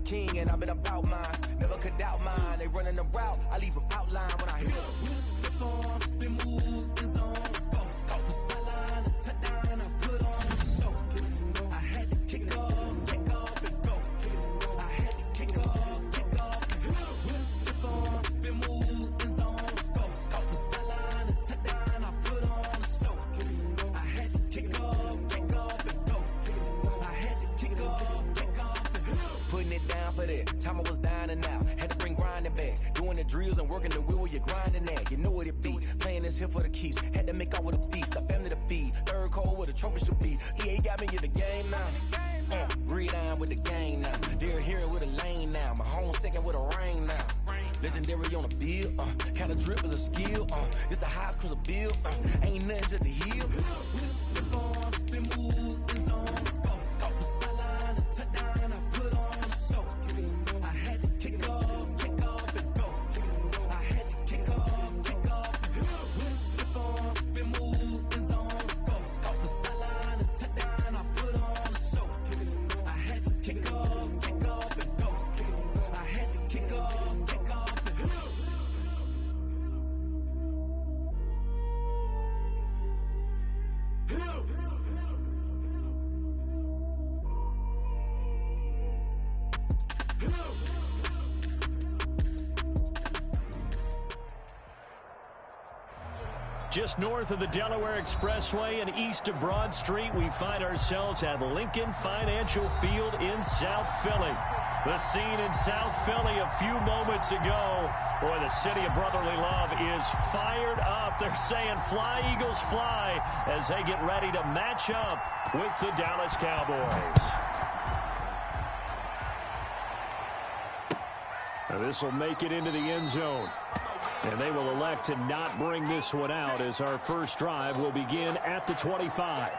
king and I've been about mine. Never could doubt mine. They running the route, I leave them outline when I hear them. Step on, spin, move, in zone, scope the sideline, a touchdown, I put on the show. I had to kick off and go. I had to kick off and go. Step on, spin, move, in zone, scope the sideline, a touchdown, I put on the show. I had to kick off and go. I had to kick off and go. Putting it down for that. Time I was down and out. Had to bring grinding back. Doing the drills and working the wheel where you're grinding at. You know what it be. Playing this here for the keeps. Had to make out with a feast. A family to feed. Third cold where the trophy should be. EA got me in the game now. Breed on with the game now. They're here with a lane now. My home second with a ring now. Legendary on the field. Kind of drip is a skill. It's the highest cruiser bill. Ain't nothing just the heel. Step on, spin, move, in zone, scope the sideline, a touchdown, I put on the show. I had to kick off and go. I had to kick off and go. Step on, spin, move, in zone, scope the sideline, a touchdown, I put on the show. I had to kick off and go. I had to kick off and go. Just north of the Delaware Expressway and east of Broad Street, we find ourselves at Lincoln Financial Field in South Philly. The scene in South Philly a few moments ago. Boy, the city of brotherly love is fired up. They're saying fly, Eagles, fly, as they get ready to match up with the Dallas Cowboys. Now this will make it into the end zone. And they will elect to not bring this one out as our first drive will begin at the 25.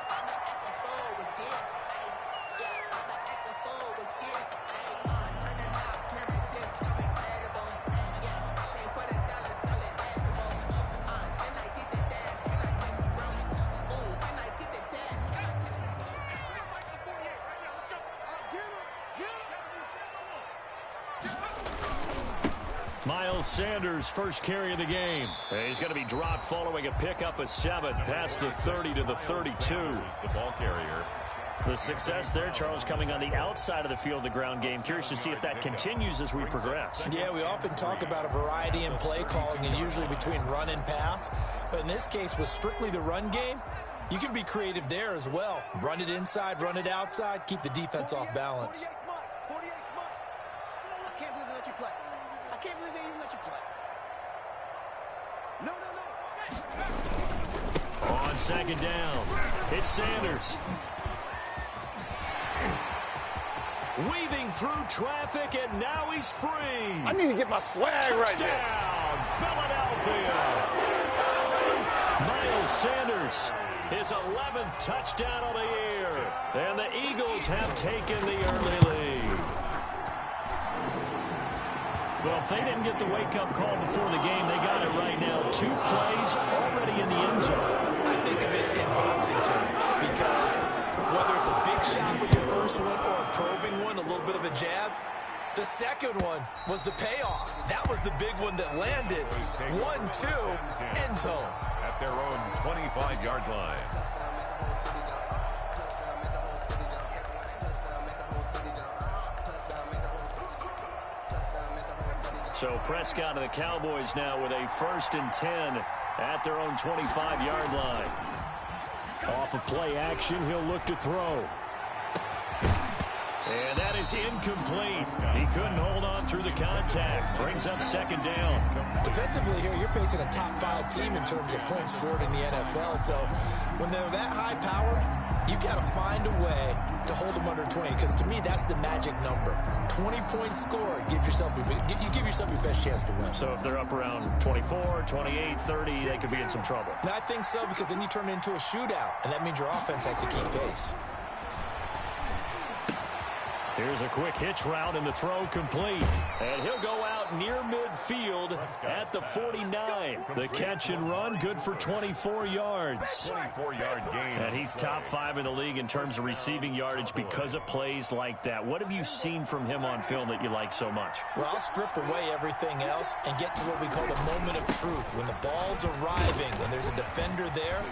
Sanders' first carry of the game. He's going to be dropped following a pickup of 7 past the 30 to the 32. The ball carrier. The success there, Charles, coming on the outside of the field, the ground game. Curious to see if that continues as we progress. Yeah, we often talk about a variety in play calling and usually between run and pass. But in this case, with strictly the run game, you can be creative there as well. Run it inside, run it outside, keep the defense off balance. I can't believe they let you play. I can't believe they even let you play. No. On second down, it's Sanders. Weaving through traffic, and now he's free. I need to get my swag Touchdown, right there. Philadelphia. Miles Sanders, his 11th touchdown of the year. And the Eagles have taken the early lead. Well, if they didn't get the wake-up call before the game, they got it right now. 2 plays already in the end zone. I think of it in boxing terms because whether it's a big shot with your first one or a probing one, a little bit of a jab, the second one was the payoff. That was the big one that landed. 1-2, end zone. At their own 25-yard line. So Prescott and the Cowboys now with a 1st and 10 at their own 25-yard line. Off of play action, he'll look to throw. And that is incomplete. He couldn't hold on through the contact. Brings up second down. Defensively here, you're facing a top 5 team in terms of points scored in the NFL. So when they're that high powered, you've got to find a way to hold them under 20. Because to me, that's the magic number. 20 points scored gives yourself you give yourself your best chance to win. So if they're up around 24, 28, 30, they could be in some trouble. And I think so, because then you turn it into a shootout, and that means your offense has to keep pace. Here's a quick hitch route and the throw complete. And he'll go out near midfield at the 49. The catch and run, good for 24 yards. 24-yard gain. And he's top 5 in the league in terms of receiving yardage because of plays like that. What have you seen from him on film that you like so much? Well, I'll strip away everything else and get to what we call the moment of truth. When the ball's arriving, when there's a defender there,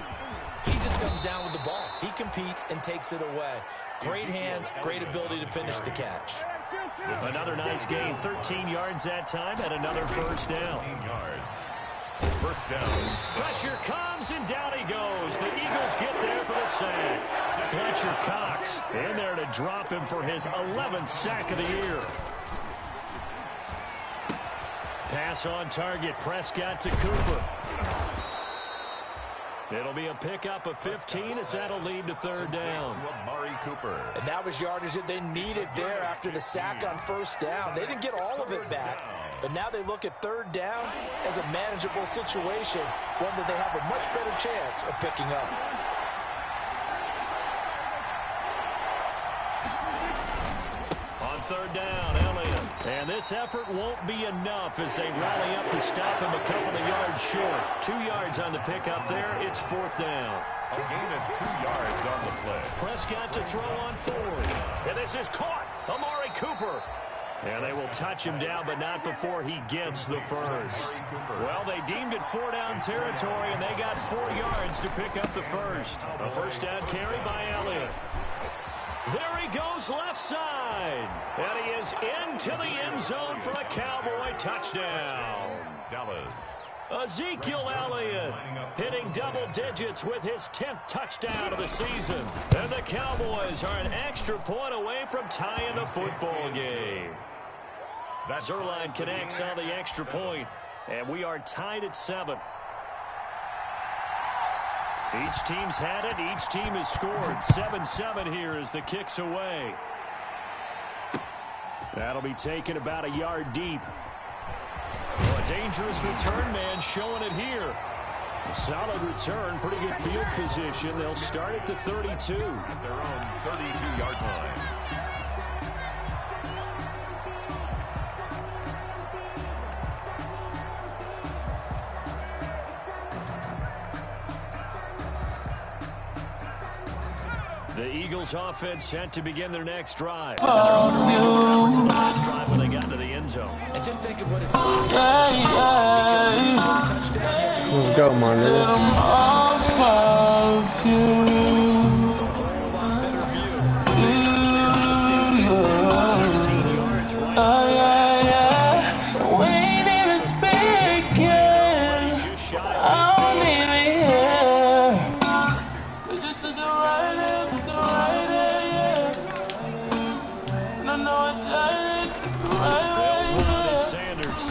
he just comes down with the ball. He competes and takes it away. Great hands, great ability to finish the catch. Another nice gain, 13 yards that time, and another first down. 13 yards. First down. Pressure comes, and down he goes. The Eagles get there for the sack. Fletcher Cox in there to drop him for his 11th sack of the year. Pass on target, Prescott to Cooper. It'll be a pickup of 15 as that'll lead to third down. Cooper. And that was yardage that they needed there after the sack on first down. They didn't get all of it back, but now they look at third down as a manageable situation, one that they have a much better chance of picking up. On third down, Elliott. And this effort won't be enough as they rally up to stop him a couple of yards short. 2 yards on the pickup there. It's fourth down. A gain of 2 yards on the play. Prescott to throw on fourth. And this is caught. Amari Cooper. And they will touch him down, but not before he gets the first. Well, they deemed it 4-down territory, and they got 4 yards to pick up the first. A first down carry by Elliott. There he goes left side. And he is into the end zone for a Cowboy touchdown. Dallas. Ezekiel Elliott hitting double digits with his 10th touchdown of the season. And the Cowboys are an extra point away from tying the football game. Zerline connects on the extra point, and we are tied at 7. Each team's had it. Each team has scored. 7-7 here as the kick's away. That'll be taken about a yard deep. Oh, a dangerous return man showing it here. A solid return, pretty good field position. They'll start at the 32. At their own 32-yard line. The Eagles offense set to begin their next drive. And they're on the last drive when they got into the end zone. And just think of what it's like. Because when you score a touchdown, you have to go. Let's go, my nigga. It's a whole lot better view. 16 yards right. We need to speak it. Just shy I of don't even hear. We just took it right in, yeah. No, I tried it right. Sanders.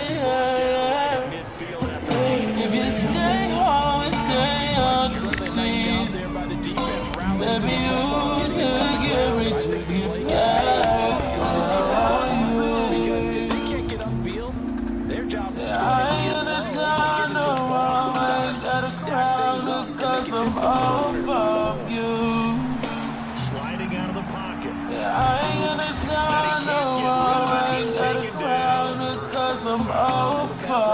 Yeah. Midfield after the If you stay home and stay on the Nice job scene, there by the defense. Rallying to baby, the football. you can give it to me. Because if they can't get upfield, their job is to I get understand the wrong way that a crowd because I'm off of you. sliding out of the pocket. I ain't gonna tell no wrong way that a crowd because I'm off of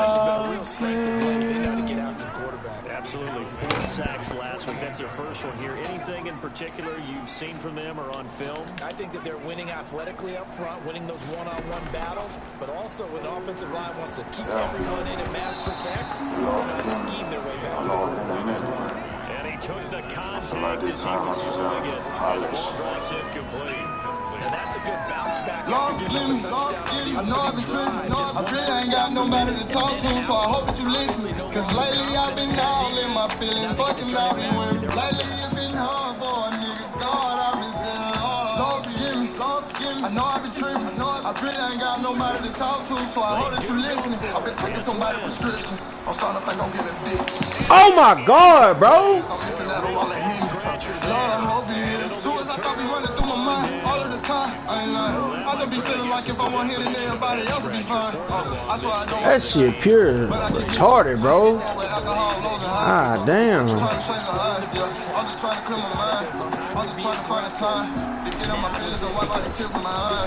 you. They got to get after the quarterback. Absolutely. 4 sacks last week. That's their first one here. Anything in particular you've seen from them or on film? I think that they're winning athletically up front, winning those one-on-one battles, but also when the offensive line wants to keep everyone in and mass protect, they know how to scheme their way back to the quarterback as well. And he took the contact as he was throwing it. And the ball drops incomplete. And that's a good bounce back after giving up a touchdown on the I know I've been tripping, I really ain't got nobody to talk to, so I hope that you listen. Cause lately I've been all in my feelings, fucking out and when lately it's been hard for a nigga. God, I've been saying, Lord, forgive me. I know I've been tripping, I really ain't got nobody to talk to, so I hope that you listen. I've been taking somebody's prescription. I'm starting to think I'm getting big. Oh my God, bro! I'm missing that all that Lord, I'm hoping it. Soon as I thought me running through my mind all of the time, I ain't lying. I just be feeling like if I want hit, then everybody else be fine. That's why I know That shit pure retarded, bro. Ah, damn. I'm just trying to clear my mind. I'm just trying to find a time to get on my feelings and wipe out the tears from my eyes.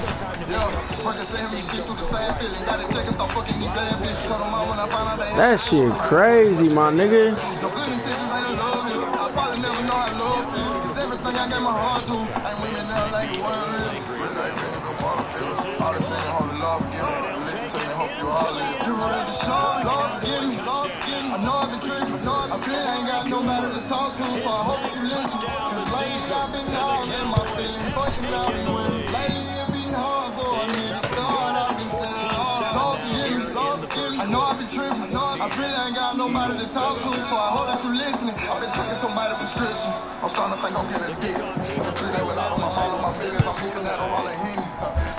Yeah, working say him, you see through the same feeling. Gotta check and start fucking these bad bitches. Cut them out when I find out they That shit crazy, my nigga. no good intentions ain't love me. I probably never know I love you. Cause everything I gave my heart to ain't women down like the world is. When I ain't really go for the feeling. All the saying, hold the love, give it. Listen to me, hope you all live. You ready to show? Love, give me, love, give me. I know I've been tripping. I feel I ain't got nobody to talk to. So I hope you listen. Cause lately I've been all in my feelings. Fucking out and winning. Lately it's been hard for a nigga. God, I've been saying, love, give me, love, give me. I know I've been tripping. I feel I ain't got nobody to talk to. So I hope that you listening. I've been taking somebody's prescription. I'm starting to think I'm getting addicted. I'm treating without my heart and my feelings. I'm missing that all in him.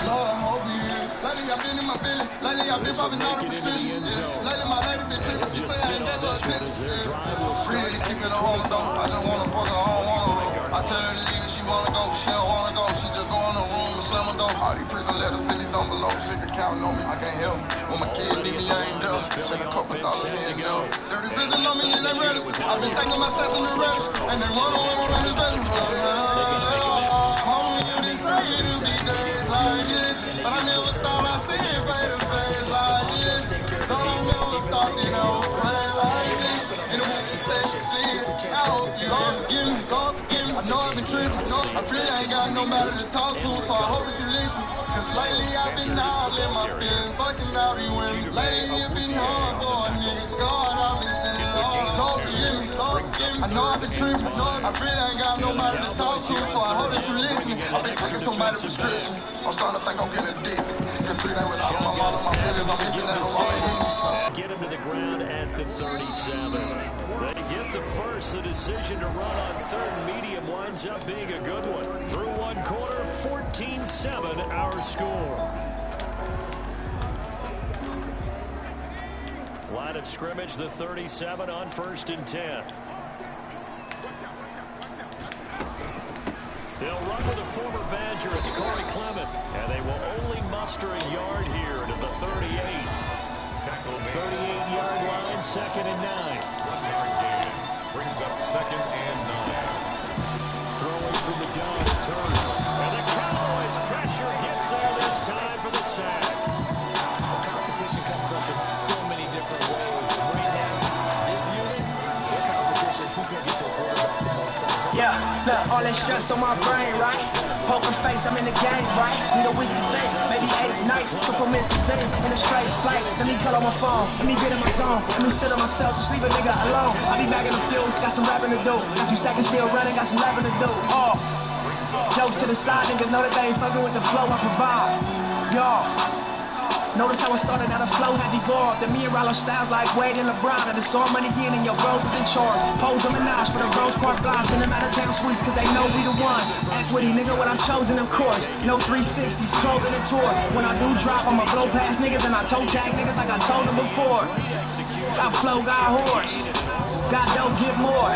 Lord, I hope you hear. Lately I've been in my feelings. Lately I've been popping out of prescription. Lately my lady been tripping. She say I ain't that much attention. Really keep it on though. I just wanna fuck her, I don't wanna roll. I tell her to leave and she wanna go. She don't wanna go. She just go in the room and slam her door. All these prison letters send these on below. She can counting on me. I can't help. When my kid leave me, I ain't there. Send a couple dollars here and there. Dirty prison on me and they ready. I've been thinking myself in the ready. And they run on me when it's ready. Homie, you didn't say it would be days like this. But I never thought I'd see it face to face like this. Don't never thought that I would play like this. And it won't be sexy. I hope you love, forgive me, God forgive me. I know I've been tripping. I feel I ain't got nobody to talk to. So I hope that you listen. Cause lately I've been all in my feelings. Fucking out these women. Lately it's been hard for a nigga. God, I've been saying God forgive me, God forgive me. I know I've been tripping. I feel I ain't got nobody to talk to. So I hope that you listen. I've been taking somebody's prescription. I'm starting to think I'm getting addicted. Cause treating without my heart and my feelings. I'm missing that all in him. Get him to the ground at the 37. They get the first. The decision to run on third and medium winds up being a good one. Through one quarter, 14-7 our score. Line of scrimmage, the 37 on 1st and 10. They'll run with a former Badger. It's Corey Clement. And they will only muster a yard here to the 38. 38-yard line, 2nd and 9. 1 yard gain. Brings up 2nd and 9. Throwing from the gun, it's Hurts. And the Cowboys pressure gets there this time for the sack. The competition comes up in so many different ways. And right now, this unit, their competition is who's going to get to the quarterback the most times. Yeah, look, all that stress on my brain, right? Poker face, I'm in the game, right? Need a week to think, maybe 8 nights. Took a minute to think, in a straight flight. Let me cut on my phone, let me get in my zone. Let me sit on myself, just leave a nigga alone. I be back in the field, got some rapping to do. Got some stacking still running, got some rapping to do. Oh, jokes to the side, niggas know that they ain't fucking with the flow I provide. Y'all. Notice how it started out of flow had evolved. And me and Rollo styles like Wade and LeBron. And it's all money in and your bros is in charge. Pose a menage for the Rose Park vibes. And the matter table sweets cause they know we the one. Ask Woody, nigga, what I'm chosen, of course. No 360s, clothing and tour. When I do drop, I'ma blow past niggas. And I toe tag niggas like I told them before. Got flow, got horse. Got dope, get more.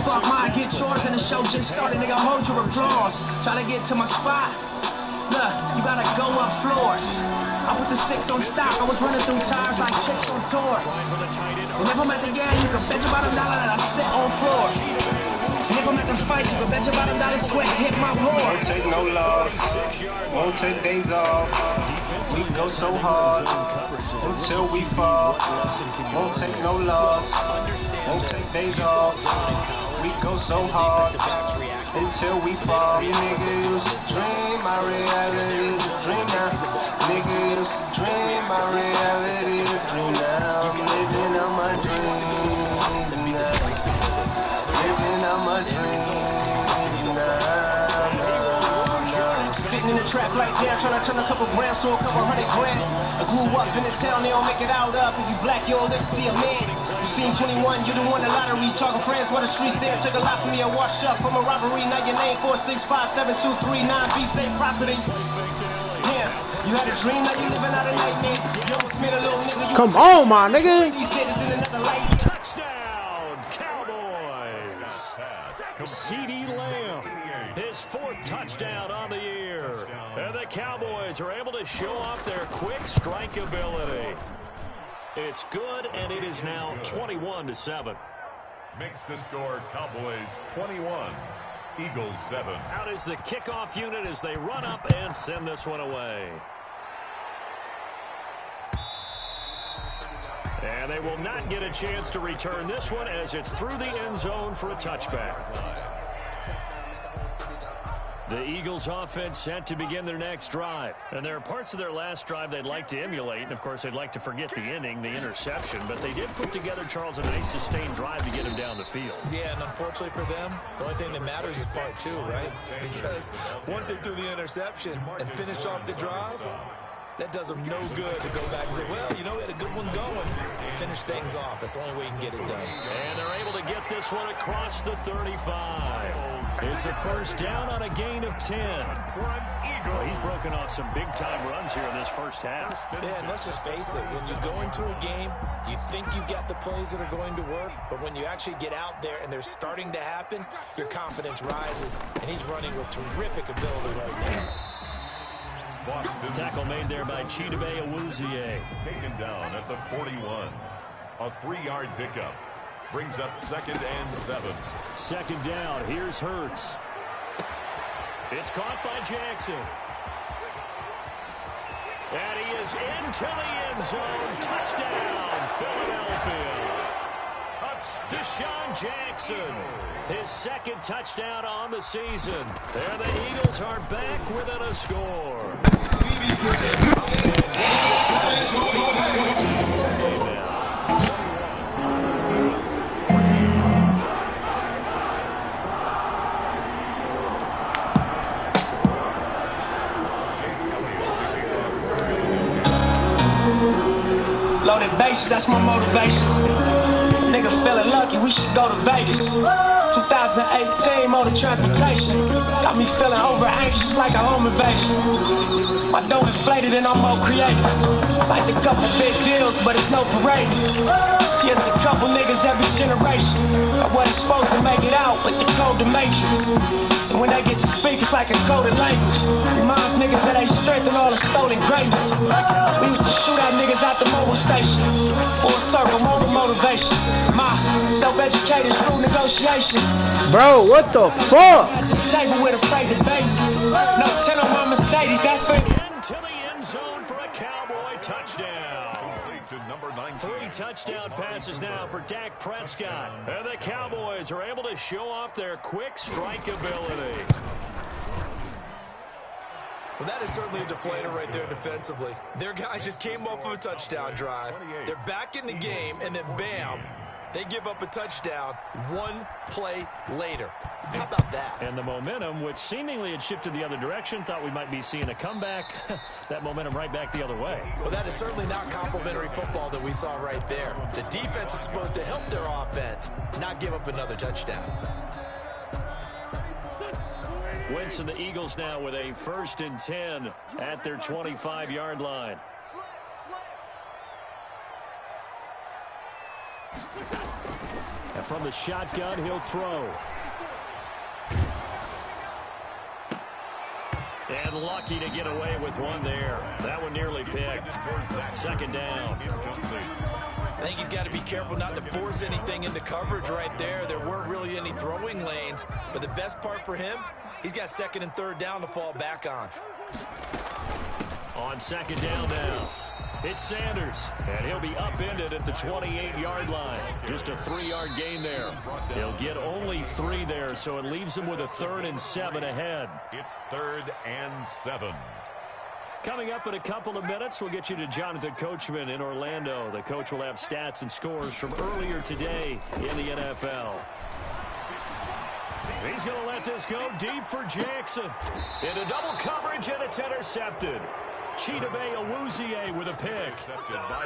Fuck mine, get yours. And the show just started, nigga, hold your applause. Try to get to my spot. Look, you gotta go up floors. I put the 6 on stock. I was running through tires like chicks on tour. And if I'm at the game, you can bet your bottom dollar that I sit on floor. And if I'm at the fight, you can bet your bottom dollar sweat hit my floor. Won't take no loss. Won't take days off. We go so hard until we fall. Won't take no loss. Won't take days off. We go so hard until we fall. You nigga used to dream, my reality is a dream now. Nigga used to dream, my reality is a dream now. I'm living out my dream now. Living out my dream now. Sitting in the trap like damn, trying to turn a couple grams to a couple $100 grand. I grew up in the town, they don't make it out up. If you black, you don't live to see a man. You seen 21, you done won the lottery. Talking friends, what the streets there took a lot from me. I washed up from a robbery. Now your name 4657239 B State property. Yeah, you had a dream, now you living out a nightmare. You almost made a little nigga. Come on, my nigga. Touchdown, Cowboys. CeeDee Lamb, his 4th touchdown on the year. And the Cowboys are able to show off their quick strike ability. It's good, and it is now 21-7. Makes the score Cowboys 21, Eagles 7. Out is the kickoff unit as they run up and send this one away. And they will not get a chance to return this one as it's through the end zone for a touchback. The Eagles offense set to begin their next drive. And there are parts of their last drive they'd like to emulate. And, of course, they'd like to forget the inning, the interception. But they did put together, Charles, a nice sustained drive to get him down the field. Yeah, and unfortunately for them, the only thing that matters is part two, right? Because once they threw the interception and finished off the drive, that does them no good to go back and say, well, you know, we had a good one going. Finish things off. That's the only way you can get it done. And they're able to get this one across the 35. It's a first down on a gain of 10. Well, he's broken off some big-time runs here in this first half. Yeah, and let's just face it. When you go into a game, you think you've got the plays that are going to work, but when you actually get out there and they're starting to happen, your confidence rises, and he's running with terrific ability right now. Boston. Tackle made there by Riosguapo5's. Taken down at the 41. A 3-yard pickup. Brings up 2nd and 7. Second down. Here's Hurts. It's caught by Jackson. And he is into the end zone. Touchdown, Philadelphia. Deshaun Jackson, his second touchdown on the season. And the Eagles are back within a score. Loaded bases, that's my motivation. Nigga feeling lucky, we should go to Vegas. 2018 motor transportation. Got me feeling over anxious like a home invasion. My dough inflated and I'm more creative. Like a couple big deals, but it's no parade. See, it's a couple niggas every generation. I wasn't supposed to make it out, but the code the matrix. And when they get to speak, it's like a coded language. Reminds niggas that they strengthen all the stolen greatness. We used to shoot at niggas at the mobile station. Full circle, motivation. My self-educated through negotiations. Bro, what the fuck? At this table with a fake debate. No 10 on my Mercedes, that's for into the end zone for a Cowboy touchdown. 3 touchdown passes now for Dak Prescott. And the Cowboys are able to show off their quick strike ability. Well, that is certainly a deflator right there defensively. Their guys just came off of a touchdown drive. They're back in the game, and then bam, they give up a touchdown 1 play later. How about that? And the momentum, which seemingly had shifted the other direction, thought we might be seeing a comeback. That momentum right back the other way. Well, that is certainly not complimentary football that we saw right there. The defense is supposed to help their offense, not give up another touchdown. Wentz and the Eagles now with a 1st and 10 at their 25-yard line. And from the shotgun, he'll throw. And lucky to get away with one there. That one nearly picked. 2nd down. I think he's got to be careful not to force anything into coverage right there. There weren't really any throwing lanes. But the best part for him, he's got 2nd and 3rd down to fall back on. On 2nd down now, it's Sanders. And he'll be upended at the 28-yard line. Just a 3-yard gain there. He'll get only 3 there, so it leaves him with a 3rd and 7 ahead. It's 3rd and 7. Coming up in a couple of minutes, we'll get you to Jonathan Coachman in Orlando. The coach will have stats and scores from earlier today in the NFL. He's going to let this go deep for Jackson. Into double coverage, and it's intercepted. Riosguapo5's with a pick.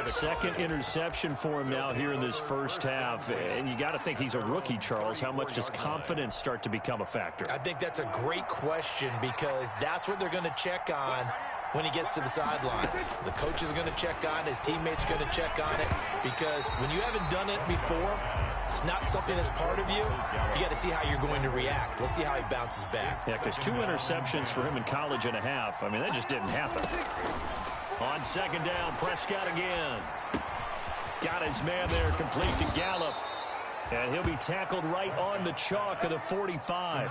2nd interception for him now here in this first half. And you got to think he's a rookie, Charles. How much does confidence start to become a factor? I think that's a great question because that's what they're going to check on when he gets to the sidelines. The coach is going to check on it. His teammates are going to check on it because when you haven't done it before, it's not something that's part of you, you got to see how you're going to react. Let's see how he bounces back. Yeah, because 2 interceptions for him in college and a half. I mean, that just didn't happen. On second down, Prescott again. Got his man there, complete to Gallup. And he'll be tackled right on the chalk of the 45.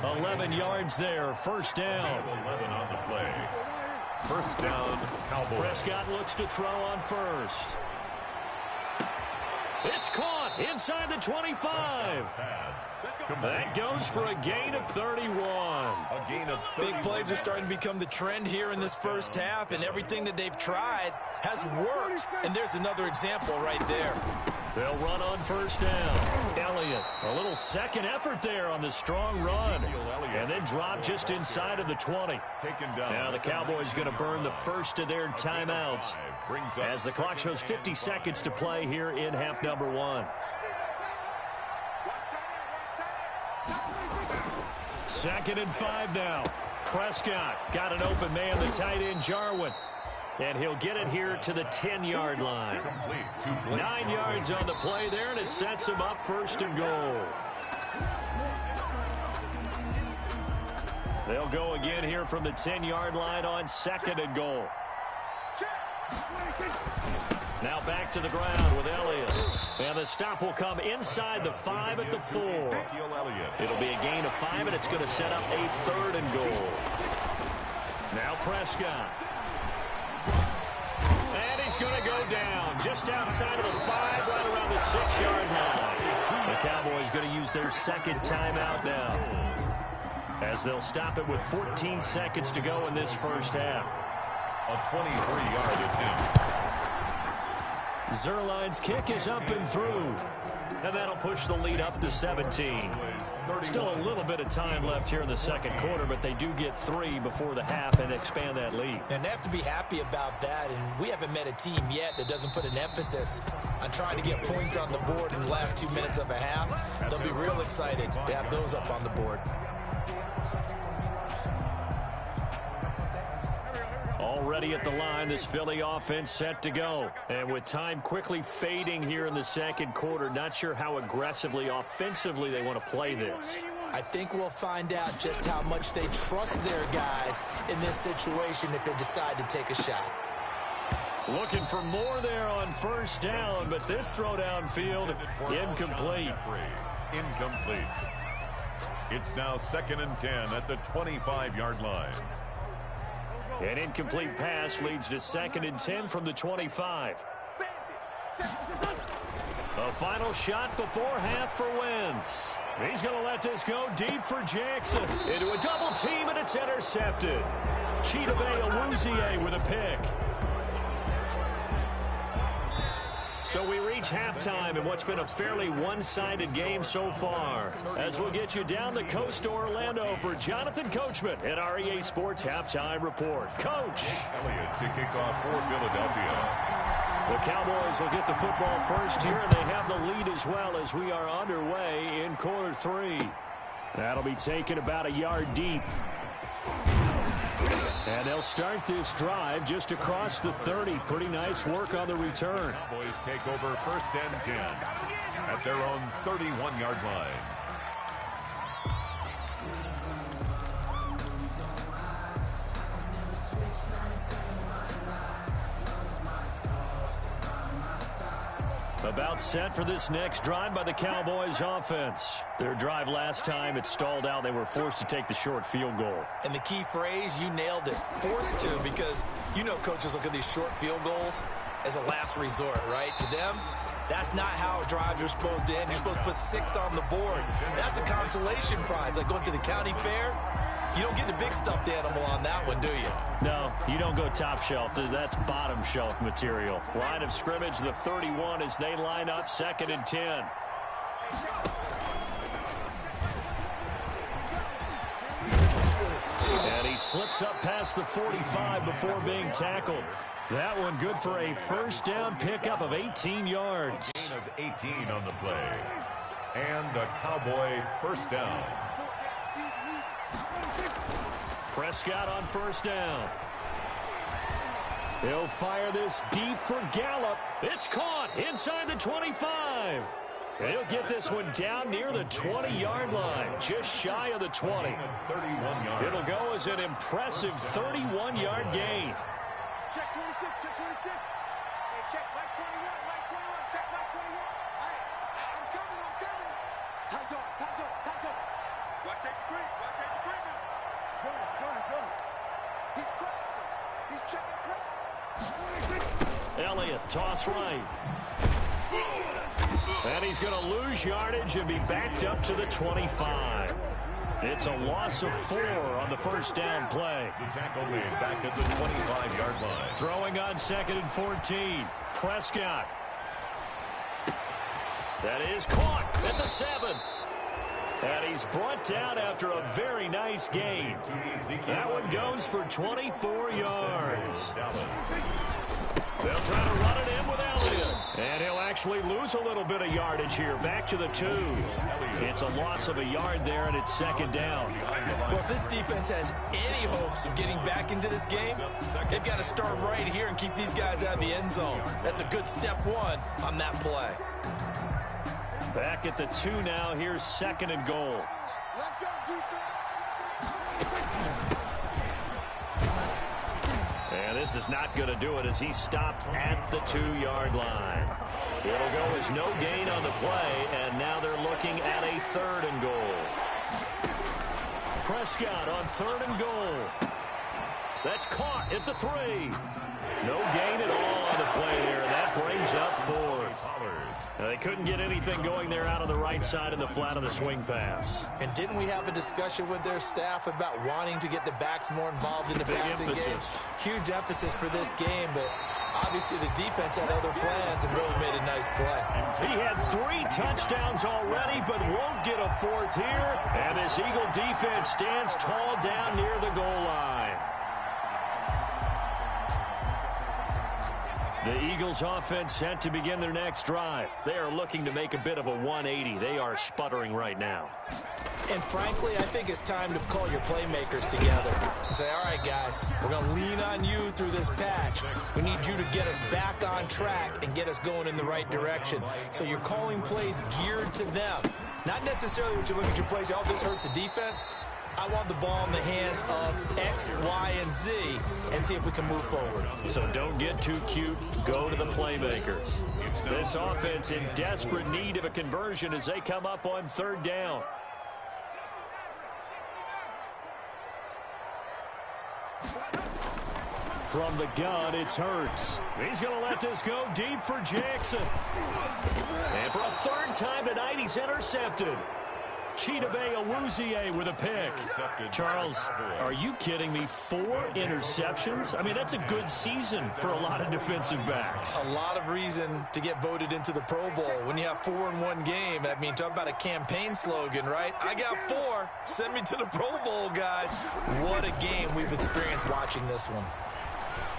11 yards there, first down. 11 on the play. First down, Cowboys. Prescott looks to throw on first. It's caught inside the 25. That goes for a gain of 31. A gain of 31. Big plays are starting to become the trend here in this first half, and everything that they've tried has worked. And there's another example right there. They'll run on first down. Elliott, a little second effort there on the strong run. And then drop just inside of the 20. Now the Cowboys going to burn the first of their timeouts as the clock shows 50 seconds to play here in half number 1. Second and 5 now. Prescott got an open man, the tight end Jarwin. And he'll get it here to the 10-yard line. 9 yards on the play there, and it sets him up first and goal. They'll go again here from the 10-yard line on second and goal. Now back to the ground with Elliott. And the stop will come inside the 5 at the 4. It'll be a gain of 5, and it's going to set up a third and goal. Now Prescott. And he's going to go down just outside of the 5, right around the 6-yard line. The Cowboys going to use their second timeout now, as they'll stop it with 14 seconds to go in this first half. A 23-yard attempt. Zerline's kick is up and through. And that'll push the lead up to 17. Still a little bit of time left here in the second quarter, but they do get 3 before the half and expand that lead. And they have to be happy about that. And we haven't met a team yet that doesn't put an emphasis on trying to get points on the board in the last 2 minutes of a half. They'll be real excited to have those up on the board. Already at the line, this Philly offense set to go. And with time quickly fading here in the second quarter, not sure how aggressively, offensively they want to play this. I think we'll find out just how much they trust their guys in this situation if they decide to take a shot. Looking for more there on first down, but this throw downfield, incomplete. Incomplete. It's now 2nd and 10 at the 25-yard line. An incomplete pass leads to 2nd and 10 from the 25. A final shot before half for Wentz. He's going to let this go deep for Jackson. Into a double team, and it's intercepted. Chidobe Awuzie with a pick. So we reach halftime in what's been a fairly one-sided game so far. As we'll get you down the coast to Orlando for Jonathan Coachman at our EA Sports Halftime Report. Coach. Elliott to kick off for Philadelphia. The Cowboys will get the football first here, and they have the lead as well as we are underway in quarter 3. That'll be taken about a yard deep. And they'll start this drive just across the 30. Pretty nice work on the return. Cowboys take over 1st and 10 at their own 31-yard line. About set for this next drive by the Cowboys offense. Their drive last time, it stalled out. They were forced to take the short field goal. And the key phrase, you nailed it, forced to, because you know coaches look at these short field goals as a last resort, right? To them, that's not how drives are supposed to end. You're supposed to put 6 on the board. That's a consolation prize, like going to the county fair. You don't get the big stuffed animal on that one, do you? No, you don't go top shelf. That's bottom shelf material. Line of scrimmage, the 31 as they line up 2nd and 10. And he slips up past the 45 before being tackled. That one good for a first down pickup of 18 yards. Gain of 18 on the play. And a Cowboy first down. Prescott on first down. He'll fire this deep for Gallup. It's caught inside the 25. And he'll get this one down near the 20-yard line, just shy of the 20. It'll go as an impressive 31-yard gain. Check 26, check 26. Hey, check Mike 21, Mike 21, check Mike 21. Hey, I'm coming. Time go. Watch safety creep now. Go. He's crossing. He's checking crowd. Elliott, toss right. And he's going to lose yardage and be backed up to the 25. It's a loss of 4 on the first down play. The tackle made back at the 25-yard line. Throwing on 2nd and 14. Prescott. That is caught at the 7. And he's brought down after a very nice gain. That one goes for 24 yards. They'll try to run it in with Elliott. And he'll actually lose a little bit of yardage here. Back to the 2. It's a loss of a yard there, and it's 2nd down. Well, if this defense has any hopes of getting back into this game, they've got to start right here and keep these guys out of the end zone. That's a good step 1 on that play. Back at the 2 now. Here's 2nd and goal. Let's go, defense. And this is not going to do it as he stopped at the 2-yard line. It'll go as no gain on the play, and now they're looking at a 3rd and goal. Prescott on 3rd and goal. That's caught at the 3. No gain at all on the play there, and that brings up 4th. They couldn't get anything going there out of the right side in the flat of the swing pass. And didn't we have a discussion with their staff about wanting to get the backs more involved in the passing game? Huge emphasis for this game, but obviously the defense had other plans and really made a nice play. He had 3 touchdowns already, but won't get a 4th here. And this Eagle defense stands tall down near the goal line. The Eagles offense set to begin their next drive. They are looking to make a bit of a 180. They are sputtering right now. And frankly, I think it's time to call your playmakers together and say, all right, guys, we're going to lean on you through this patch. We need you to get us back on track and get us going in the right direction. So you're calling plays geared to them. Not necessarily what you look at your plays, oh, this hurts the defense. I want the ball in the hands of X, Y, and Z and see if we can move forward. So don't get too cute. Go to the playmakers. This offense in desperate need of a conversion as they come up on 3rd down. From the gun, it's Hurts. He's going to let this go deep for Jackson. And for a 3rd time tonight, he's intercepted. Chidobe Awuzie with a pick. Charles, are you kidding me? 4 interceptions? I mean, that's a good season for a lot of defensive backs. A lot of reason to get voted into the Pro Bowl. When you have 4 in one game, I mean, talk about a campaign slogan, right? I got 4. Send me to the Pro Bowl, guys. What a game we've experienced watching this one.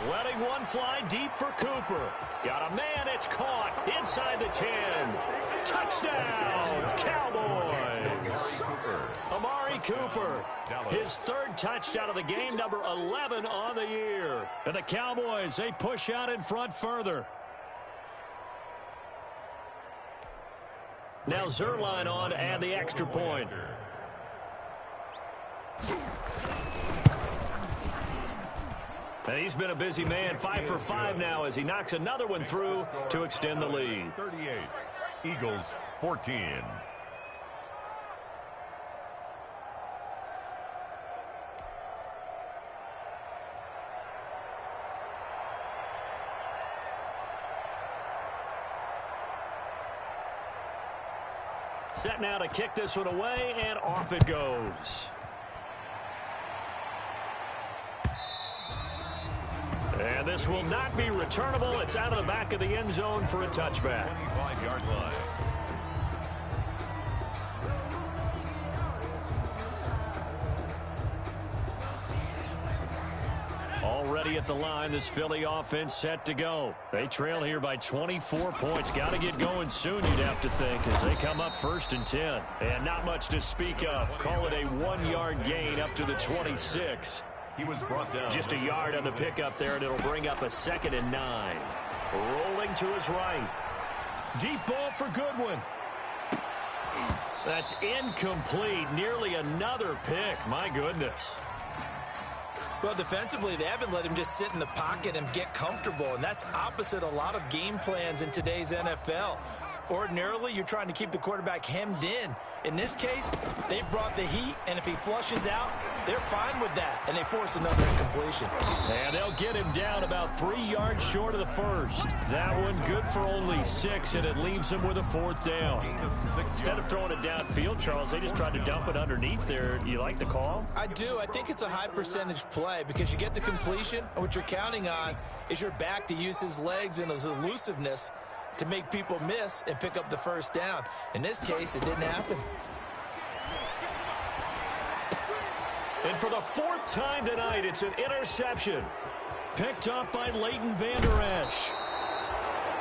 Letting one fly deep for Cooper. Got a man, it's caught inside the 10. Touchdown, Cowboys. Amari Cooper, his 3rd touchdown of the game, number 11 on the year. And the Cowboys, they push out in front further. Now Zerline on to add the extra point. And he's been a busy man, 5 for 5 now as he knocks another one through to extend the lead. 38, Eagles 14. Set now to kick this one away, and off it goes. And this will not be returnable. It's out of the back of the end zone for a touchback. 25-yard line. Already at the line, this Philly offense set to go. They trail here by 24 points. Got to get going soon, you'd have to think, as they come up 1st and 10. And not much to speak of. Call it a 1-yard gain up to the 26. He was brought down. Just a yard on the pickup there, and it'll bring up a 2nd and 9. Rolling to his right. Deep ball for Goodwin. That's incomplete. Nearly another pick. My goodness. Well, defensively, they haven't let him just sit in the pocket and get comfortable, and that's opposite a lot of game plans in today's NFL. Ordinarily, you're trying to keep the quarterback hemmed in. In this case, they brought the heat, and if he flushes out, they're fine with that, and they force another incompletion. And they'll get him down about 3 yards short of the first. That one good for only 6, and it leaves him with a 4th down. Instead of throwing it downfield, Charles, they just tried to dump it underneath there. You like the call? I do. I think it's a high-percentage play because you get the completion, and what you're counting on is your back to use his legs and his elusiveness to make people miss and pick up the first down. In this case, it didn't happen. And for the 4th time tonight, it's an interception. Picked off by Leighton Vander Esch.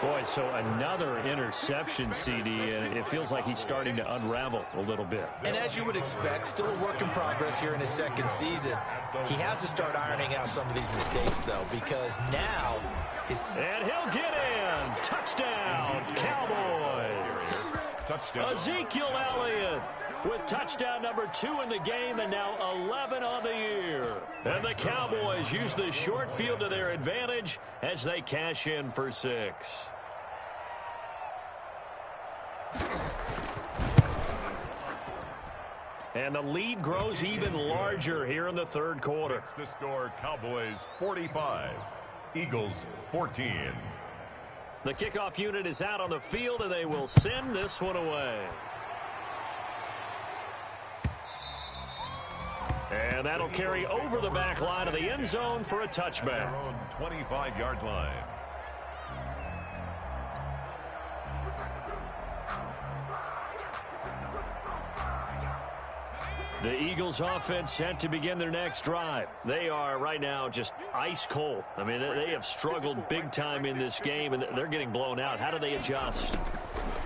Boy, so another interception, CD, and it feels like he's starting to unravel a little bit. And as you would expect, still a work in progress here in his 2nd season. He has to start ironing out some of these mistakes, though, because now his... And he'll get in. Touchdown, Cowboys. Touchdown. Ezekiel Elliott with touchdown number 2 in the game, and now 11 on the year. And the Cowboys use the short field to their advantage as they cash in for 6. And the lead grows even larger here in the 3rd quarter. It's the score, Cowboys 45, Eagles 14. The kickoff unit is out on the field, and they will send this one away. And that'll carry over the back line of the end zone for a touchback. Their own 25-yard line. The Eagles offense set to begin their next drive. They are right now just ice cold. I mean, they have struggled big time in this game, and they're getting blown out. How do they adjust?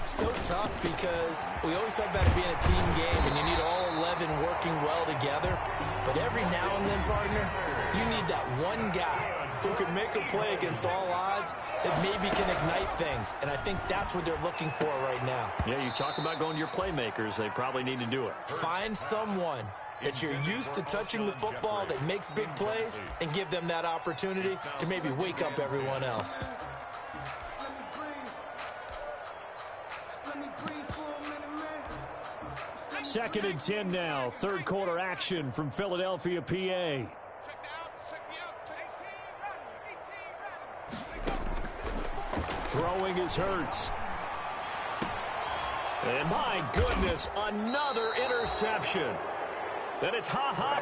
So tough because we always talk about it being a team game, and you need all 11 working well together. But every now and then, partner, you need that one guy who can make a play against all odds that maybe can ignite things. And I think that's what they're looking for right now. Yeah, you talk about going to your playmakers. They probably need to do it. Find someone that you're used to touching the football that makes big plays and give them that opportunity to maybe wake up everyone else. Second and 10 now. 3rd quarter action from Philadelphia, PA. Throwing is Hurts. And my goodness, another interception. And it's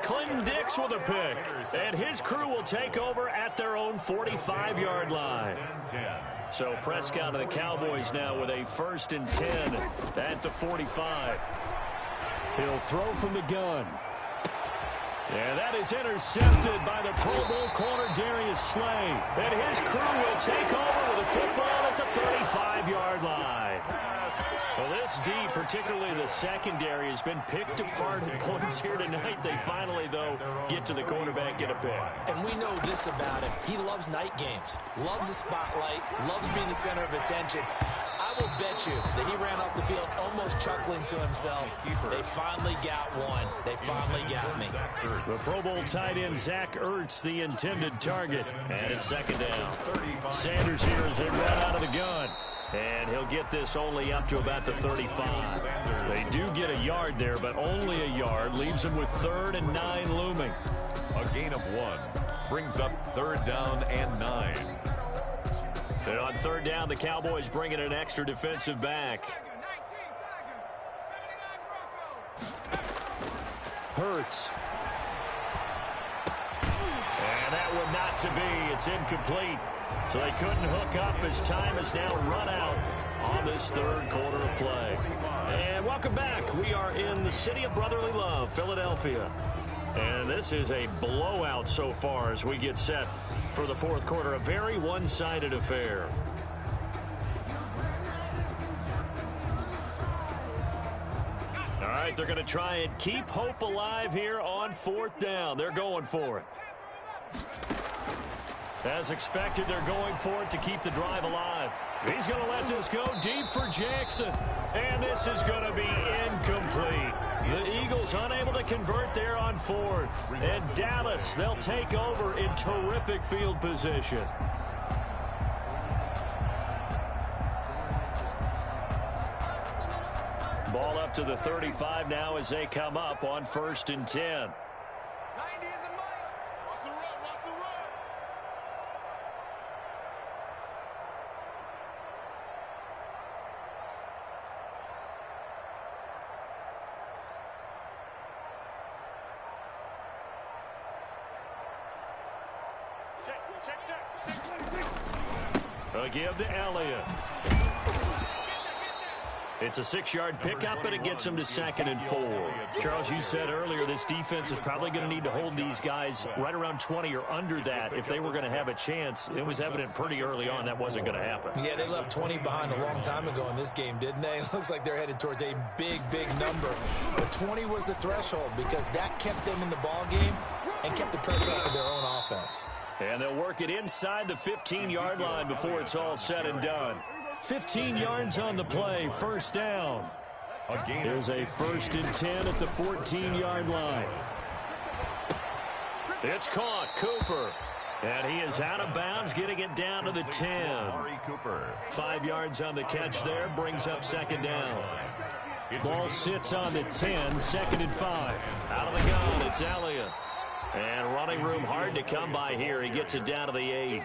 Clinton Dix with a pick. And his crew will take over at their own 45-yard line. So Prescott and the Cowboys now with a 1st and 10 at the 45. He'll throw from the gun. And that is intercepted by the Pro Bowl corner Darius Slay. And his crew will take over with a football at the 35-yard line. Well, this D, particularly the secondary, has been picked apart at points here tonight. They finally, though, get to the quarterback, get a pick. And we know this about him. He loves night games, loves the spotlight, loves being the center of attention. I will bet you that he ran off the field almost chuckling to himself. They finally got one. They finally got me. The Pro Bowl tight end Zach Ertz, the intended target. And it's 2nd down. Sanders here as they run out of the gun. And he'll get this only up to about the 35. They do get a yard there, but only a yard. Leaves them with 3rd and 9 looming. A gain of 1 brings up 3rd down and 9. And on 3rd down, the Cowboys bring in an extra defensive back. Hurts. And that one not to be. It's incomplete. So they couldn't hook up as time has now run out on this 3rd quarter of play. And welcome back. We are in the city of brotherly love, Philadelphia. And this is a blowout so far as we get set for the 4th quarter. A very one-sided affair. All right, they're going to try and keep hope alive here on 4th down. They're going for it. As expected, they're going for it to keep the drive alive. He's going to let this go deep for Jackson. And this is going to be incomplete. The Eagles unable to convert there on fourth. And Dallas, they'll take over in terrific field position. Ball up to the 35 now as they come up on 1st and 10. They'll give to Elliott. It's a 6-yard pickup, but it gets him to 2nd and 4. Charles, you said earlier this defense is probably going to need to hold these guys right around 20 or under that if they were going to have a chance. It was evident pretty early on that wasn't going to happen. Yeah, they left 20 behind a long time ago in this game, didn't they? It looks like they're headed towards a big, big number. But 20 was the threshold because that kept them in the ball game and kept the pressure off of their own offense. And they'll work it inside the 15-yard line before it's all said and done. 15 yards on the play, 1st down. Here's a 1st and 10 at the 14-yard line. It's caught, Cooper. And he is out of bounds, getting it down to the 10. 5 yards on the catch there, brings up 2nd down. Ball sits on the 10, 2nd and 5. Out of the gun, it's Elliott. And running room hard to come by here. He gets it down to the 8.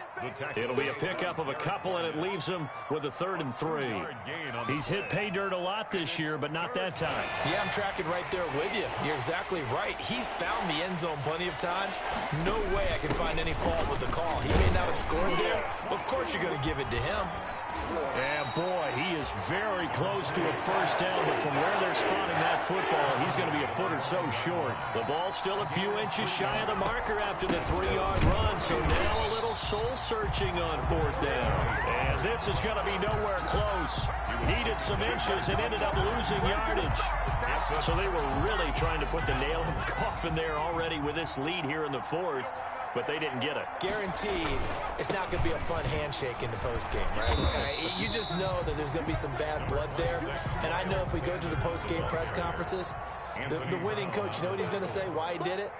It'll be a pickup of a couple, and it leaves him with a 3rd and 3. He's hit pay dirt a lot this year, but not that time. Yeah, I'm tracking right there with you. You're exactly right. He's found the end zone plenty of times. No way I can find any fault with the call. He may not have scored there, but of course you're going to give it to him. Yeah, boy, he is very close to a 1st down, but from where they're spotting that football, he's going to be a foot or so short. The ball's still a few inches shy of the marker after the 3-yard run, so now a little soul-searching on 4th down. And this is going to be nowhere close. Needed some inches and ended up losing yardage. So they were really trying to put the nail in the coffin there already with this lead here in the 4th. But they didn't get it. Guaranteed, it's not going to be a fun handshake in the postgame, right? You just know that there's going to be some bad blood there. And I know if we go to the postgame press conferences, the winning coach, you know what he's going to say, why he did it?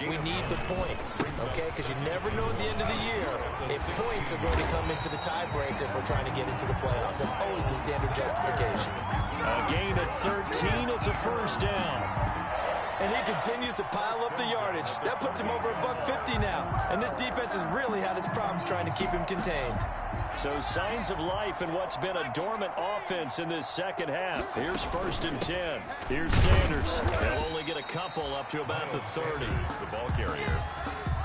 We need the points, okay? Because you never know at the end of the year if points are going to come into the tiebreaker if we're trying to get into the playoffs. That's always the standard justification. A gain of 13, it's a 1st down. And he continues to pile up the yardage. That puts him over $150 now. And this defense has really had its problems trying to keep him contained. So signs of life in what's been a dormant offense in this 2nd half. Here's 1st and 10. Here's Sanders. They'll only get a couple up to about the 30. The ball carrier.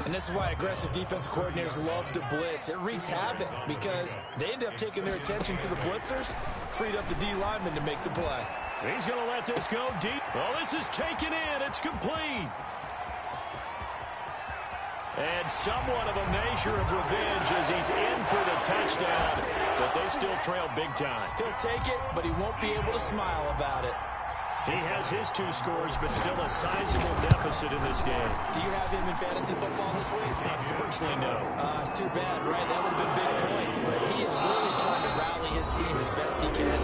And this is why aggressive defensive coordinators love to blitz. It wreaks havoc because they end up taking their attention to the blitzers, freed up the D lineman to make the play. He's going to let this go deep. Well, this is taken in. It's complete. And somewhat of a measure of revenge as he's in for the touchdown. But they still trail big time. He'll take it, but he won't be able to smile about it. He has his 2 scores, but still a sizable deficit in this game. Do you have him in fantasy football this week? Unfortunately, no. It's too bad, right? That would have been big points. But he is really trying to rally his team as best he can.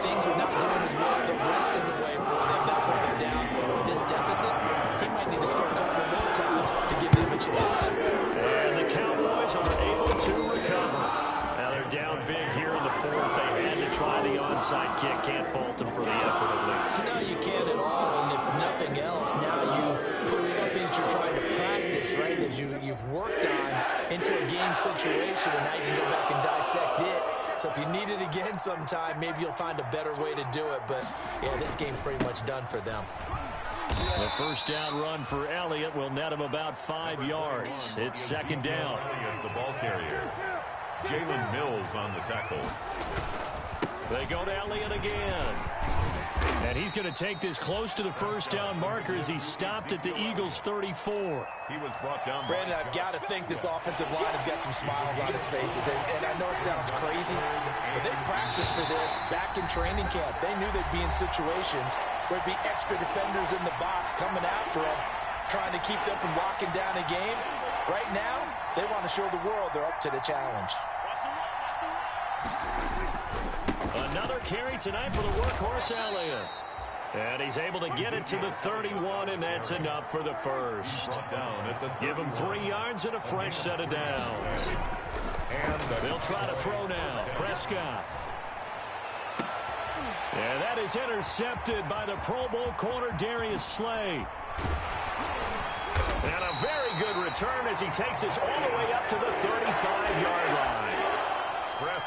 Things are not going as well the rest of the way for them. That's why they're down with this deficit. He might need to score a couple more times to give them a chance. And the Cowboys are able to recover. Now they're down big here in the 4th. They had to try the onside kick. Can't fault them for the effort at least. No, you can't at all. And if nothing else, now you've put something that you're trying to practice, right, that you've worked on into a game situation, and now you can go back and dissect it. So if you need it again sometime, maybe you'll find a better way to do it. But, yeah, this game's pretty much done for them. The 1st down run for Elliott will net him about 5 yards. It's 2nd down. The ball carrier. Jalen Mills on the tackle. They go to Elliott again. And he's going to take this close to the 1st down marker as he stopped at the Eagles' 34. He was brought down. Brandon, I've got to think this offensive line has got some smiles on its faces. And I know it sounds crazy, but they practiced for this back in training camp. They knew they'd be in situations where there'd be extra defenders in the box coming after them, trying to keep them from locking down a game. Right now, They want to show the world they're up to the challenge. Another carry tonight for the workhorse Elliott. And he's able to get it to the 31, and that's enough for the first. Give him 3 yards and a fresh set of downs. They'll try to throw now. Prescott. And that is intercepted by the Pro Bowl corner Darius Slay. And a very good return as he takes us all the way up to the 35-yard line.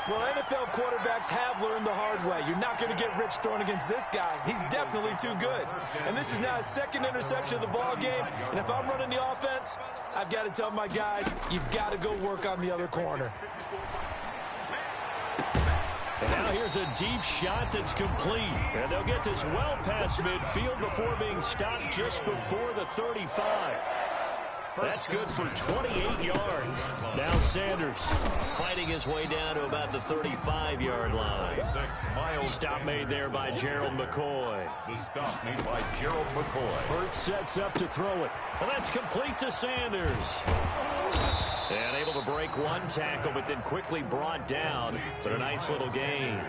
Well, NFL quarterbacks have learned the hard way. You're not going to get rich throwing against this guy. He's definitely too good. And this is now his second interception of the ball game. And if I'm running the offense, I've got to tell my guys, you've got to go work on the other corner. And now here's a deep shot that's complete. And they'll get this well past midfield before being stopped just before the 35. That's good for 28 yards. Now Sanders fighting his way down to about the 35-yard line. Stop made there by Gerald McCoy. The stop made by Gerald McCoy. Hurts sets up to throw it. And that's complete to Sanders. And able to break one tackle, but then quickly brought down. But a nice little gain.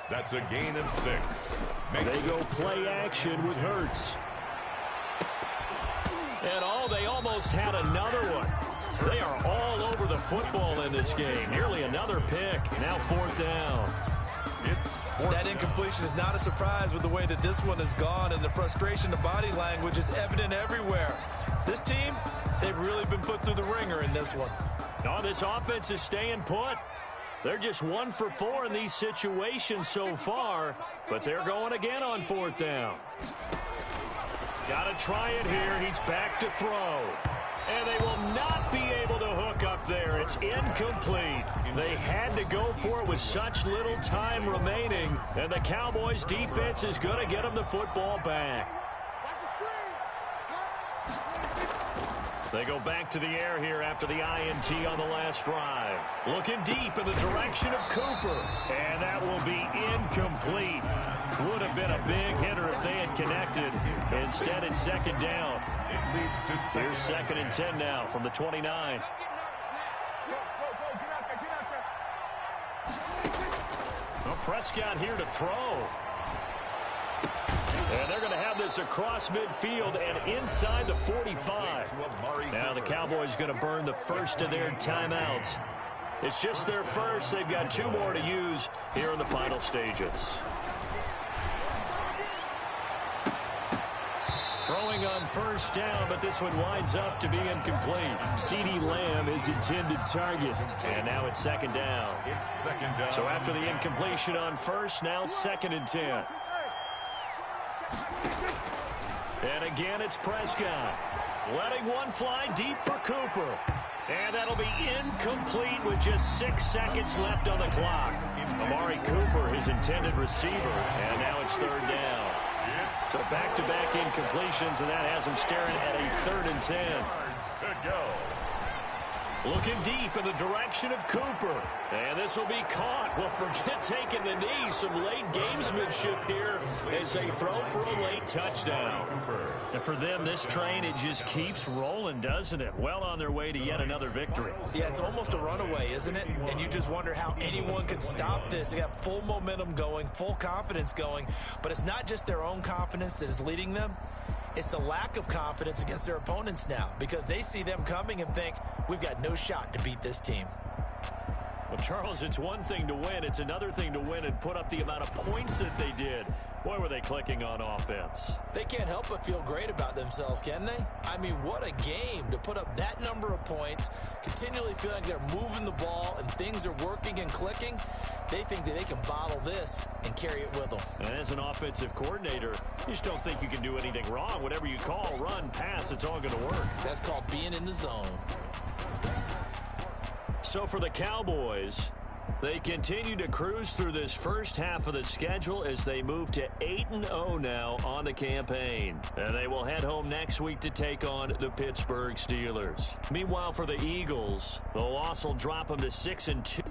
That's a gain of 6. They go play action with Hurts. And they almost had another one. They are all over the football in this game. Nearly another pick. Now 4th down. That incompletion is not a surprise with the way that this one has gone, and the frustration of body language is evident everywhere. This team, they've really been put through the ringer in this one. No, this offense is staying put. They're just 1 for 4 in these situations so far, but they're going again on 4th down. Got to try it here. He's back to throw. And they will not be able to hook up there. It's incomplete. They had to go for it with such little time remaining. And the Cowboys defense is going to get them the football back. They go back to the air here after the INT on the last drive. Looking deep in the direction of Cooper. And that will be incomplete. Would have been a big hitter if they had connected. Instead, it's 2nd down. Here's 2nd and 10 now from the 29. Well, Prescott here to throw. And they're going to have this across midfield and inside the 45. Now the Cowboys going to burn the first of their timeouts. It's just their first. They've got 2 more to use here in the final stages. Throwing on 1st down, but this one winds up to be incomplete. CeeDee Lamb is intended target. And now it's 2nd down. So after the incompletion on 1st, now 2nd and 10. And again, it's Prescott. Letting one fly deep for Cooper. And that'll be incomplete with just 6 seconds left on the clock. Amari Cooper, his intended receiver. And now it's 3rd down. So back-to-back incompletions, and that has him staring at a 3rd and 10. To go. Looking deep in the direction of Cooper. And this will be caught. Well, forget taking the knee. Some late gamesmanship here as they throw for a late touchdown. And for them, this train, it just keeps rolling, doesn't it? Well on their way to yet another victory. Yeah, it's almost a runaway, isn't it? And you just wonder how anyone could stop this. They got full momentum going, full confidence going. But it's not just their own confidence that is leading them. It's the lack of confidence against their opponents now, because they see them coming and think, we've got no shot to beat this team. Well, Charles, it's one thing to win. It's another thing to win and put up the amount of points that they did. Boy, were they clicking on offense. They can't help but feel great about themselves, can they? I mean, what a game to put up that number of points, continually feel like they're moving the ball and things are working and clicking. They think that they can bottle this and carry it with them. And as an offensive coordinator, you just don't think you can do anything wrong. Whatever you call, run, pass, it's all going to work. That's called being in the zone. So for the Cowboys, they continue to cruise through this first half of the schedule as they move to 8-0 now on the campaign. And they will head home next week to take on the Pittsburgh Steelers. Meanwhile, for the Eagles, the loss will drop them to 6-2.